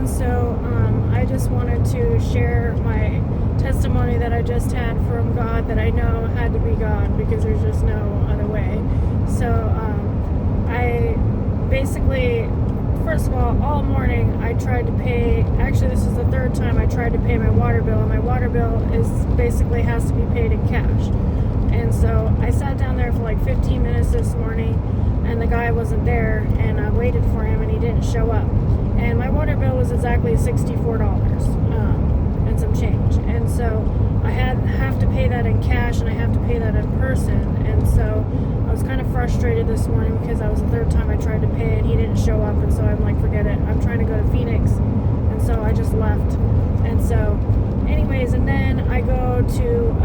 And so I just wanted to share my testimony that I just had from God that I know had to be God because there's just no other way. So I basically, first of all morning I tried to pay, actually this is the third time I tried to pay my water bill, and my water bill is basically has to be paid in cash. And so I sat down there for like 15 minutes this morning, and the guy wasn't there, and I waited for him and he didn't show up. And my water bill was exactly $64 and some change. And so I have to pay that in cash, and I have to pay that in person. And so I was kind of frustrated this morning because that was the third time I tried to pay and he didn't show up. And so I'm like, forget it. I'm trying to go to Phoenix. And so I just left. And so anyways, and then I go to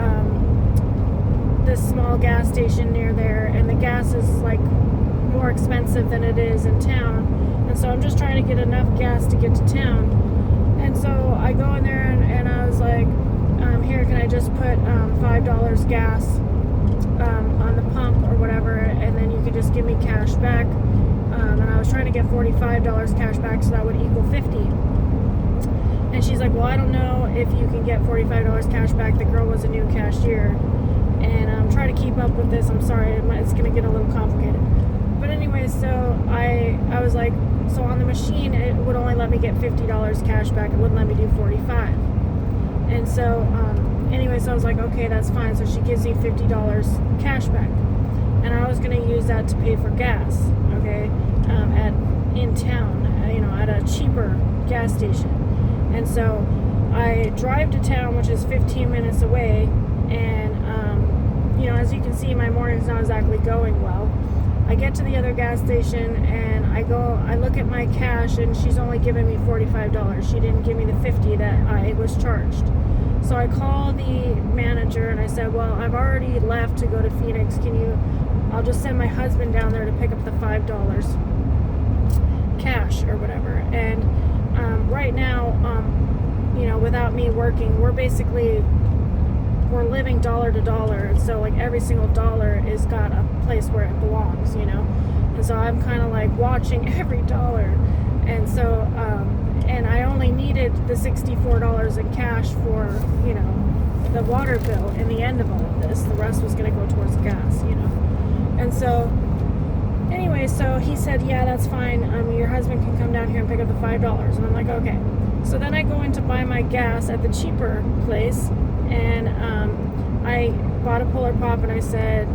this small gas station near there, and the gas is like more expensive than it is in town. And so I'm just trying to get enough gas to get to town. And so I go in there and I was like, here, can I just put $5 gas on the pump or whatever, and then you can just give me cash back. And I was trying to get $45 cash back, so that would equal $50. And she's like, well, I don't know if you can get $45 cash back. The girl was a new cashier. And I'm trying to keep up with this. I'm sorry, it's going to get a little complicated. But anyway, so I was like, so on the machine, it would only let me get $50 cash back. It wouldn't let me do 45. And so, anyway, so I was like, okay, that's fine. So she gives me $50 cash back. And I was going to use that to pay for gas, okay, in town, at a cheaper gas station. And so I drive to town, which is 15 minutes away, and as you can see, my morning's not exactly going well. I get to the other gas station and I look at my cash, and she's only giving me $45. She didn't give me the $50 that I was charged. So I call the manager and I said, well, I've already left to go to Phoenix. I'll just send my husband down there to pick up the $5 cash or whatever. And right now, without me working, we're living dollar to dollar, and so like every single dollar is got a place where it belongs, and so I'm kind of like watching every dollar. And so and I only needed the $64 in cash for the water bill in the end of all of this. The rest was going to go towards gas, and so anyway, so he said, yeah, that's fine, your husband can come down here and pick up the $5. And I'm like, okay. So then I go in to buy my gas at the cheaper place, and I bought a Polar Pop, and I said,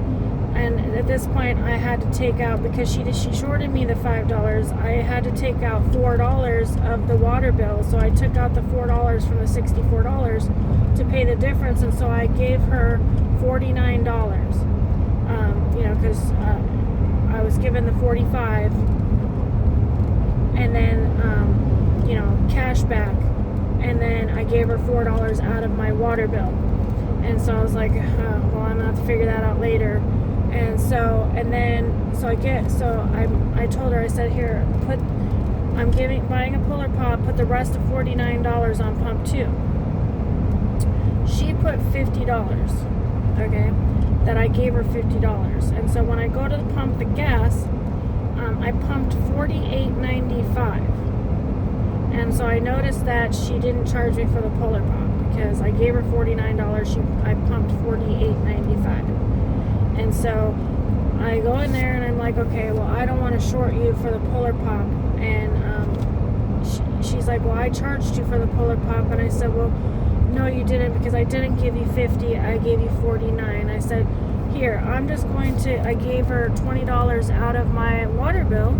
and at this point I had to take out, because she shorted me the $5, I had to take out $4 of the water bill. So I took out the $4 from the $64 to pay the difference, and so I gave her $49, because I was given the $45, and then cash back, and then I gave her $4 out of my water bill. And so I was like, well, I'm gonna have to figure that out later. And so I told her, I said, here, I'm buying a Polar Pop, put the rest of $49 on pump 2. She put $50, okay, that I gave her $50. And so when I go to pump the gas, I pumped $48.95. And so I noticed that she didn't charge me for the Polar Pop, because I gave her $49. I pumped $48.95. And so I go in there and I'm like, okay, well, I don't want to short you for the Polar Pop. And she's like, well, I charged you for the Polar Pop. And I said, well, no, you didn't, because I didn't give you 50. I gave you 49. I said, here, I gave her $20 out of my water bill.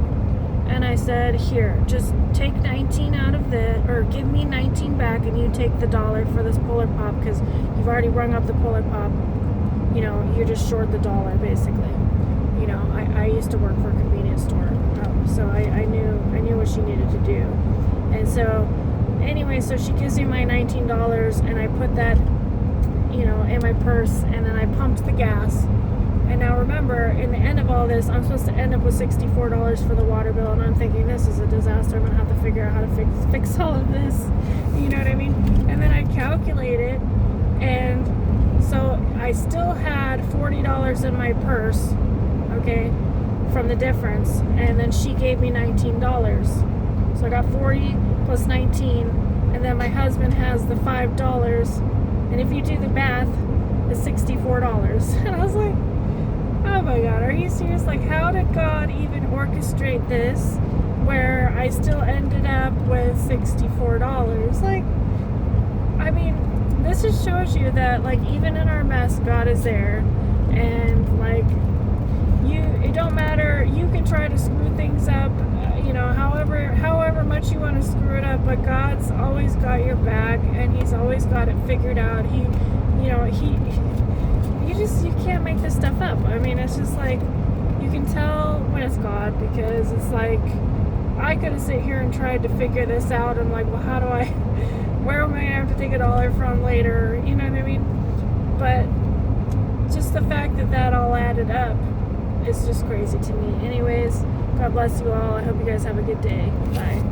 And I said, here, just take 19 out of or give me 19 back, and you take the $1 for this Polar Pop, because you've already rung up the Polar Pop. You're just short the $1, basically. I used to work for a convenience store, so I knew what she needed to do. And so, anyway, so she gives me my $19, and I put that, in my purse, and then I pumped the gas. And now remember, in the end of all this, I'm supposed to end up with $64 for the water bill, and I'm thinking, this is a disaster. I'm going to have to figure out how to fix all of this. You know what I mean? And then I calculate it, and so I still had $40 in my purse, okay, from the difference, and then she gave me $19. So I got 40 plus 19, and then my husband has the $5, and if you do the math, it's $64. And I was like, oh my God, are you serious? Like, how did God even orchestrate this where I still ended up with $64? Like, I mean, this just shows you that, like, even in our mess, God is there. And, like, it don't matter. You can try to screw things up, however much you want to screw it up, but God's always got your back, and He's always got it figured out. You can't make this stuff up. I mean, it's just like, you can tell when it's God, because it's like, I could have sit here and tried to figure this out. I'm like, well, where am I going to have to take $1 from later? You know what I mean? But just the fact that all added up is just crazy to me. Anyways, God bless you all. I hope you guys have a good day. Bye.